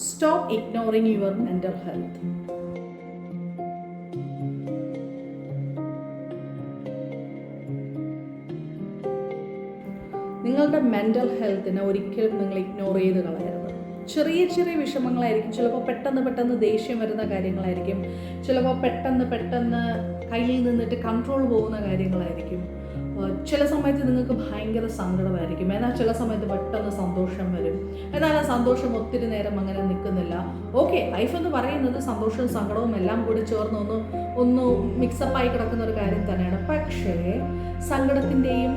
Stop ignoring your mental health. നിങ്ങളുടെ mental ഹെൽത്തിനെ ഒരിക്കലും നിങ്ങൾ ഇഗ്നോർ ചെയ്ത് കളയരുത്. ചെറിയ ചെറിയ വിഷമങ്ങളായിരിക്കും, ചിലപ്പോൾ പെട്ടെന്ന് ദേഷ്യം വരുന്ന കാര്യങ്ങളായിരിക്കും, ചിലപ്പോൾ പെട്ടെന്ന് കയ്യിൽ നിന്നിട്ട് കൺട്രോൾ പോകുന്ന കാര്യങ്ങളായിരിക്കും. ചില സമയത്ത് നിങ്ങൾക്ക് ഭയങ്കര സങ്കടമായിരിക്കും, എന്നാൽ ചില സമയത്ത് പെട്ടെന്ന് സന്തോഷം വരും. എന്നാൽ ആ സന്തോഷം ഒത്തിരി നേരം അങ്ങനെ നിൽക്കുന്നില്ല. ഓക്കെ, ലൈഫ് എന്ന് പറയുന്നത് സന്തോഷവും സങ്കടവും എല്ലാം കൂടി ചേർന്ന് ഒന്ന് മിക്സപ്പായി കിടക്കുന്ന ഒരു കാര്യം തന്നെയാണ്. പക്ഷേ സങ്കടത്തിൻ്റെയും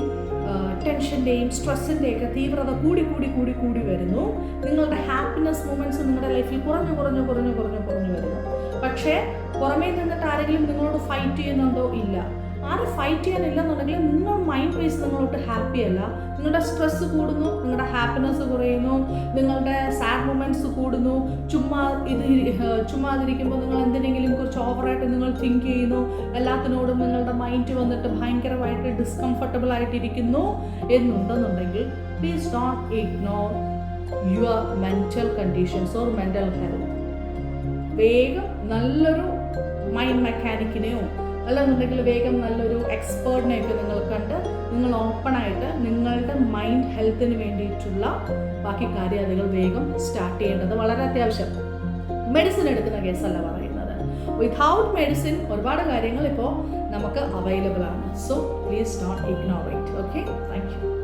ടെൻഷൻ്റെയും സ്ട്രെസ്സിൻ്റെയൊക്കെ തീവ്രത കൂടി വരുന്നു. നിങ്ങളുടെ ഹാപ്പിനെസ് മൂമെൻറ്റ്സ് നിങ്ങളുടെ ലൈഫിൽ കുറഞ്ഞു വരുന്നു. പക്ഷേ പുറമേ നിന്നിട്ട് ആരെങ്കിലും നിങ്ങളോട് ഫൈറ്റ് ചെയ്യുന്നുണ്ടോ? ഇല്ല. ആരും ഫൈറ്റ് ചെയ്യാനില്ലെന്നുണ്ടെങ്കിൽ നിങ്ങൾ മൈൻഡ് വൈസ് നിങ്ങളോട്ട് ഹാപ്പി അല്ല. നിങ്ങളുടെ സ്ട്രെസ്സ് കൂടുന്നു, നിങ്ങളുടെ ഹാപ്പിനെസ് കുറയുന്നു, നിങ്ങളുടെ സാഡ് മൊമെൻറ്റ്സ് കൂടുന്നു. ചുമ്മാതിരിക്കുമ്പോൾ നിങ്ങൾ എന്തിനെങ്കിലും കുറിച്ച് ഓവറായിട്ട് നിങ്ങൾ തിങ്ക് ചെയ്യുന്നു. എല്ലാത്തിനോടും നിങ്ങളുടെ മൈൻഡ് വന്നിട്ട് ഭയങ്കരമായിട്ട് ഡിസ്കംഫർട്ടബിൾ ആയിട്ടിരിക്കുന്നു എന്നുണ്ടെന്നുണ്ടെങ്കിൽ please don't ignore your mental conditions or mental health. വേഗം നല്ലൊരു മൈൻഡ് മെക്കാനിക്കിനെയോ അല്ലെന്നുണ്ടെങ്കിൽ വേഗം നല്ലൊരു എക്സ്പേർട്ടിനെയൊക്കെ നിങ്ങൾ കണ്ട് നിങ്ങൾ ഓപ്പണായിട്ട് നിങ്ങളുടെ മൈൻഡ് ഹെൽത്തിന് വേണ്ടിയിട്ടുള്ള ബാക്കി കാര്യങ്ങൾ വേഗം സ്റ്റാർട്ട് ചെയ്യേണ്ടത് വളരെ അത്യാവശ്യം. മെഡിസിൻ എടുക്കുന്ന കേസല്ല പറയുന്നത്. വിതൗട്ട് മെഡിസിൻ ഒരുപാട് കാര്യങ്ങൾ ഇപ്പോൾ നമുക്ക് അവൈലബിൾ ആണ്. So please don't ignore it. Okay, thank you.